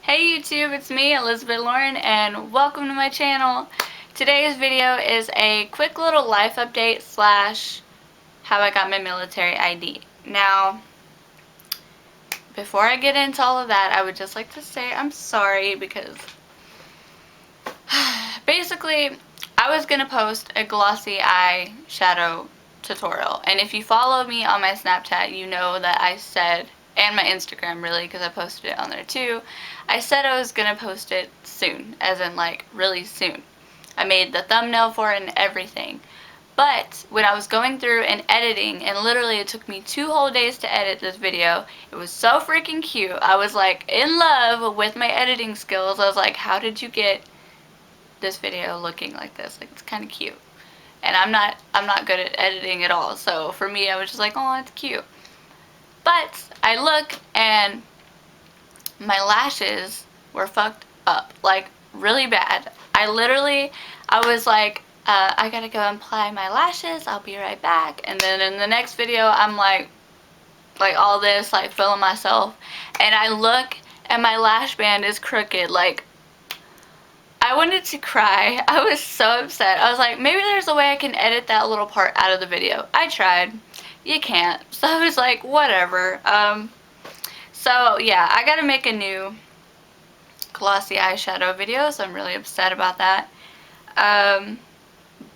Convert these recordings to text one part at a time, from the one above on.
Hey YouTube, it's me, Elizabeth Lauren, and welcome to my channel. Today's video is a quick little life update slash how I got my military ID. Now, before I get into all of that, I would just like to say I'm sorry because basically I was going to post a glossy eye shadow tutorial, and if you follow me on my Snapchat, you know that I said, and my Instagram really, because I posted it on there too, I said I was gonna post it soon, as in like really soon. I made the thumbnail for it and everything. But when I was going through and editing, and literally it took me 2 whole days to edit this video, it was so freaking cute. I was like in love with my editing skills. I was like, how did you get this video looking like this? Like, it's kind of cute. And I'm not good at editing at all. So for me, I was just like, oh, it's cute. But I look and my lashes were fucked up, like really bad. I was like, I gotta go and apply my lashes, I'll be right back. And then in the next video, I'm like all this, like feeling myself. And I look and my lash band is crooked. Like, I wanted to cry. I was so upset. I was like, maybe there's a way I can edit that little part out of the video. I tried. You can't. So I was like, whatever. So yeah, I gotta make a new glossy eyeshadow video, so I'm really upset about that.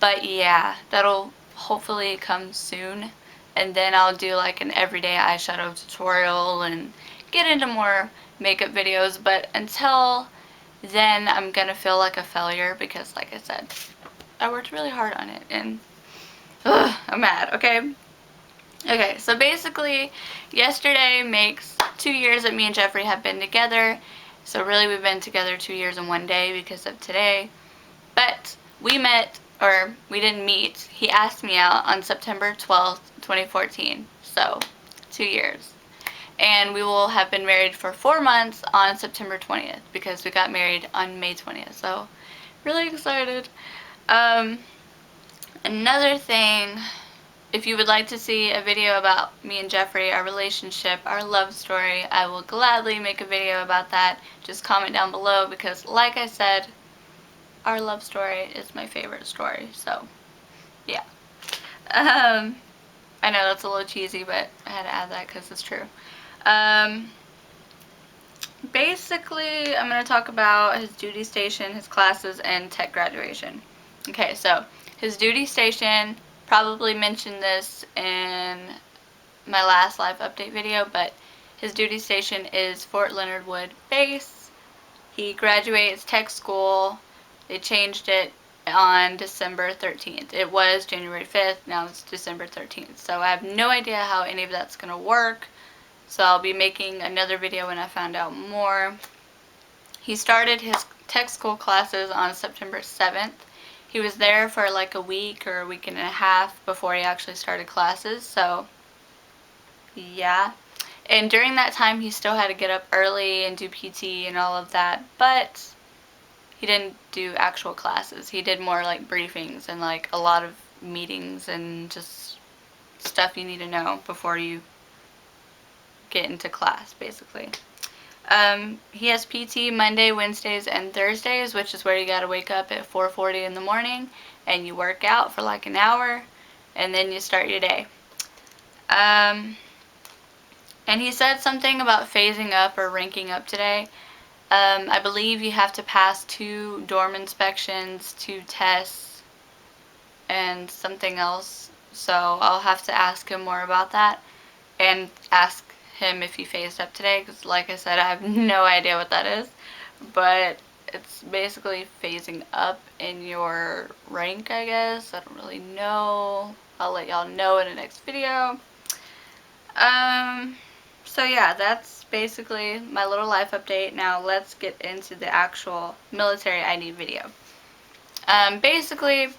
But yeah, that'll hopefully come soon, and then I'll do like an everyday eyeshadow tutorial and get into more makeup videos. But until then, I'm gonna feel like a failure because, like I said, I worked really hard on it, and I'm mad. Okay, so basically, yesterday makes 2 years that me and Jeffrey have been together. So really, we've been together 2 years and 1 day because of today. But we met, or we didn't meet. He asked me out on September 12th, 2014. So, 2 years. And we will have been married for 4 months on September 20th because we got married on May 20th. So, really excited. Another thing, if you would like to see a video about me and Jeffrey, our relationship, our love story, I will gladly make a video about that. Just comment down below because, like I said, our love story is my favorite story. So, yeah. I know that's a little cheesy, but I had to add that because it's true. Basically, I'm going to talk about his duty station, his classes, and tech graduation. Okay, so his duty station, probably mentioned this in my last live update video, but his duty station is Fort Leonard Wood base. He graduates tech school. They changed it on December 13th. It was January 5th, now it's December 13th. So I have no idea how any of that's going to work. So I'll be making another video when I found out more. He started his tech school classes on September 7th. He was there for like a week or a week and a half before he actually started classes. So yeah. And during that time, he still had to get up early and do PT and all of that. But he didn't do actual classes. He did more like briefings and like a lot of meetings and just stuff you need to know before you get into class, basically. He has PT Monday, Wednesdays, and Thursdays, which is where you gotta wake up at 4:40 in the morning and you work out for like an hour and then you start your day. And he said something about phasing up or ranking up today. I believe you have to pass 2 dorm inspections, 2 tests, and something else. So I'll have to ask him more about that and ask him if he phased up today, because like I said, I have no idea what that is. But it's basically phasing up in your rank, I guess. I don't really know. I'll let y'all know in the next video. So yeah, that's basically my little life update. Now let's get into the actual military ID video. Basically,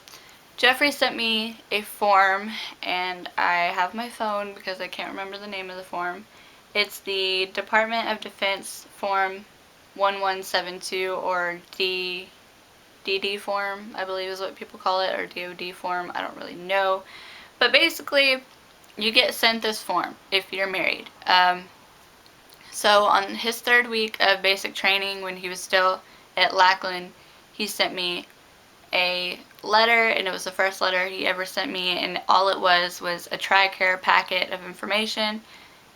Jeffrey sent me a form, and I have my phone because I can't remember the name of the form. It's the Department of Defense Form 1172, or DD form, I believe is what people call it, or DOD form, I don't really know. But basically, you get sent this form if you're married. So on his 3rd week of basic training, when he was still at Lackland, he sent me a letter, and it was the first letter he ever sent me, and all it was a TRICARE packet of information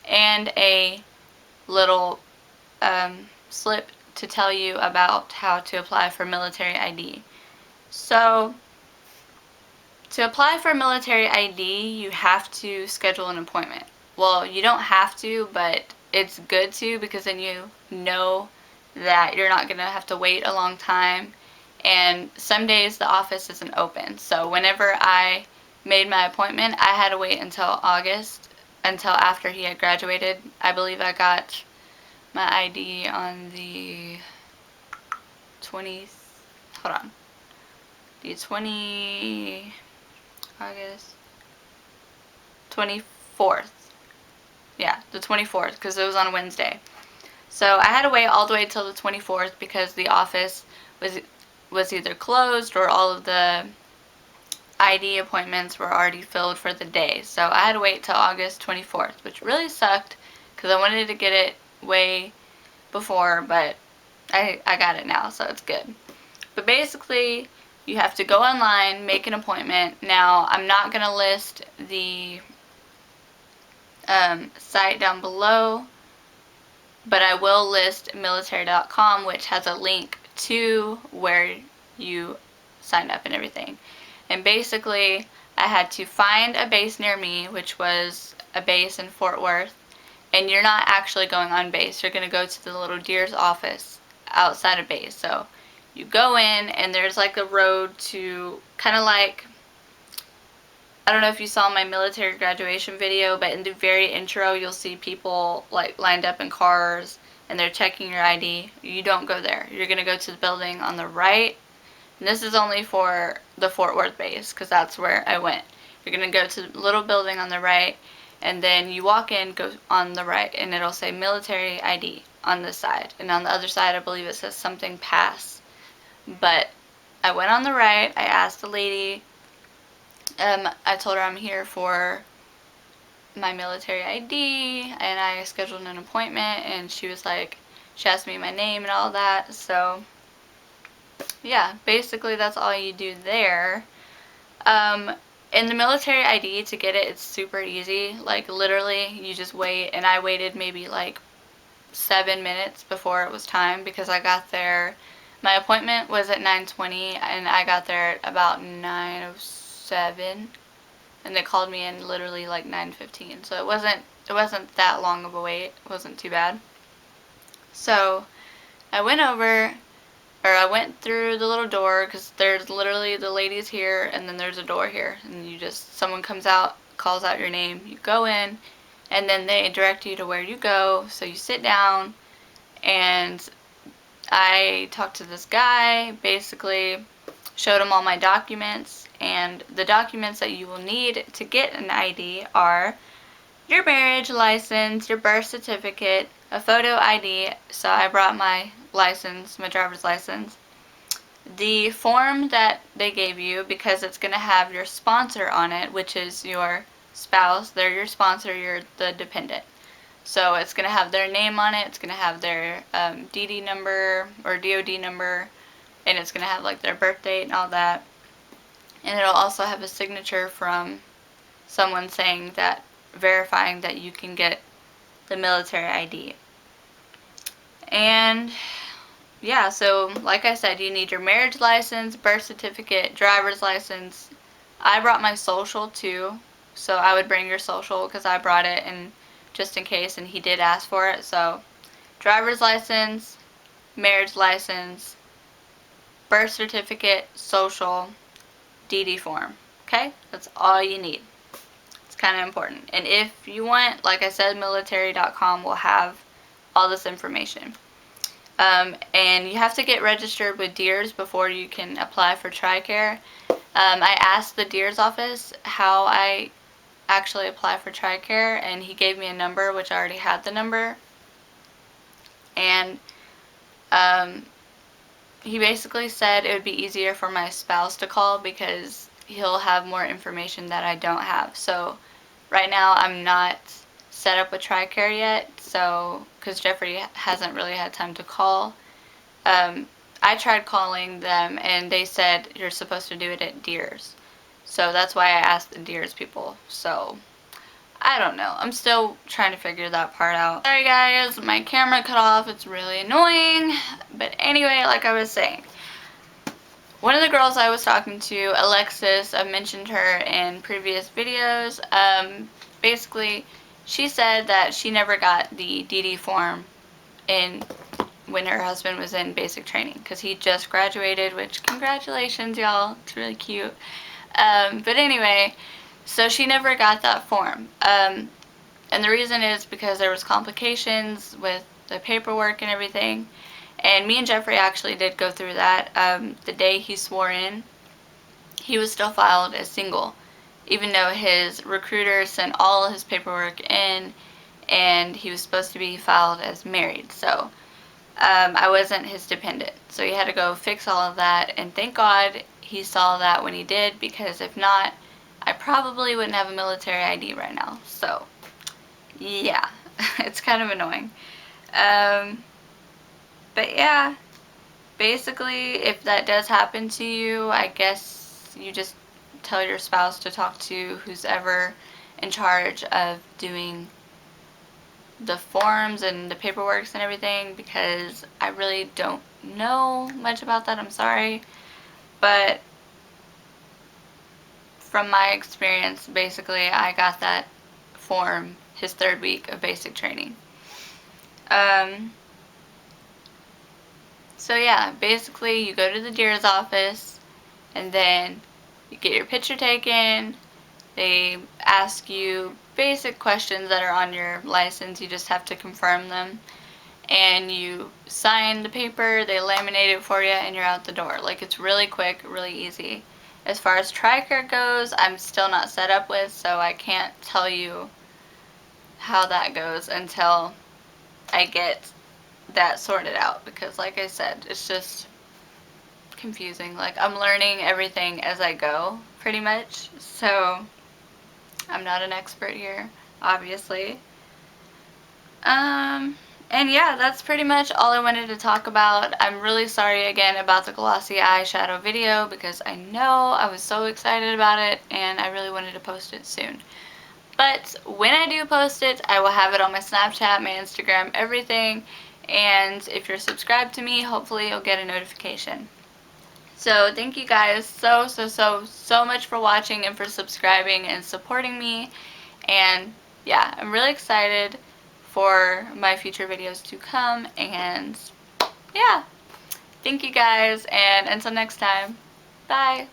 and a little slip to tell you about how to apply for military ID. So to apply for military ID, you have to schedule an appointment. Well, you don't have to, but it's good to, because then you know that you're not going to have to wait a long time. And some days the office isn't open. So whenever I made my appointment, I had to wait until August, until after he had graduated. I believe I got my ID on the 20th, hold on, the 24th. Yeah, the 24th, because it was on a Wednesday. So I had to wait all the way till the 24th because the office was either closed or all of the ID appointments were already filled for the day. So I had to wait till August 24th, which really sucked because I wanted to get it way before, but I got it now, so it's good. But basically, you have to go online, make an appointment. Now, I'm not going to list the site down below, but I will list military.com, which has a link to where you sign up and everything. And basically, I had to find a base near me, which was a base in Fort Worth. And you're not actually going on base. You're going to go to the little deer's office outside of base. So you go in, and there's like a road to kind of like, I don't know if you saw my military graduation video, but in the very intro, you'll see people like lined up in cars, and they're checking your ID. You don't go there. You're going to go to the building on the right. And this is only for the Fort Worth base, because that's where I went. You're going to go to the little building on the right, and then you walk in, go on the right, and it'll say military ID on this side. And on the other side, I believe it says something pass. But I went on the right. I asked the lady. I told her I'm here for my military ID, and I scheduled an appointment, and she was like, she asked me my name and all that. So yeah, basically that's all you do there. In the military ID, to get it, it's super easy. Like, literally, you just wait, and I waited maybe like 7 minutes before it was time, because I got there, my appointment was at 9:20, and I got there at about 9:07, and they called me in literally like 9:15, so it wasn't that long of a wait. It wasn't too bad. So I went through the little door, because there's literally the ladies here, and then there's a door here, and someone comes out, calls out your name, you go in, and then they direct you to where you go. So you sit down, and I talked to this guy, basically showed him all my documents, and the documents that you will need to get an ID are your marriage license, your birth certificate, a photo ID, so I brought my license, my driver's license, the form that they gave you, because it's going to have your sponsor on it, which is your spouse. They're your sponsor, you're the dependent. So it's going to have their name on it, it's going to have their DD number or DOD number, and it's going to have like their birth date and all that. And it'll also have a signature from someone saying that, verifying that you can get the military ID. And yeah, so like I said, you need your marriage license, birth certificate, driver's license. I brought my social too, so I would bring your social because I brought it, and just in case, and he did ask for it. So driver's license, marriage license, birth certificate, social, DD form. Okay, that's all you need. It's kind of important. And if you want, like I said, military.com will have all this information. And you have to get registered with DEERS before you can apply for TRICARE. I asked the DEERS office how I actually apply for TRICARE, and he gave me a number, which I already had the number. And he basically said it would be easier for my spouse to call because he'll have more information that I don't have. So right now I'm not set up with TRICARE yet, so because Jeffrey hasn't really had time to call. I tried calling them, and they said you're supposed to do it at Deers. So that's why I asked the Deers people. So I don't know. I'm still trying to figure that part out. Sorry guys, my camera cut off. It's really annoying. But anyway, like I was saying, one of the girls I was talking to, Alexis, I've mentioned her in previous videos. Basically, she said that she never got the DD form when her husband was in basic training, because he just graduated, which congratulations y'all, it's really cute. But anyway, so she never got that form. And the reason is because there was complications with the paperwork and everything. And me and Jeffrey actually did go through that. The day he swore in, he was still filed as single, even though his recruiter sent all his paperwork in, and he was supposed to be filed as married. So I wasn't his dependent. So he had to go fix all of that, and thank God he saw that when he did, because if not, I probably wouldn't have a military ID right now. So yeah, it's kind of annoying. But yeah, basically, if that does happen to you, I guess you just tell your spouse to talk to who's ever in charge of doing the forms and the paperwork and everything, because I really don't know much about that. I'm sorry. But from my experience, basically, I got that form his 3rd week of basic training. So yeah, basically you go to the Deers office, and then you get your picture taken. They ask you basic questions that are on your license. You just have to confirm them. And you sign the paper, they laminate it for you, and you're out the door. Like, it's really quick, really easy. As far as TRICARE goes, I'm still not set up with, so I can't tell you how that goes until I get that sorted out, because like I said, it's just confusing. Like, I'm learning everything as I go, pretty much, so I'm not an expert here, obviously. And yeah, that's pretty much all I wanted to talk about. I'm really sorry again about the glossy eyeshadow video, because I know I was so excited about it and I really wanted to post it soon. But when I do post it, I will have it on my Snapchat, my Instagram, everything. And if you're subscribed to me, hopefully you'll get a notification. So thank you guys so much for watching and for subscribing and supporting me. And yeah, I'm really excited for my future videos to come. And yeah, thank you guys, and until next time, bye.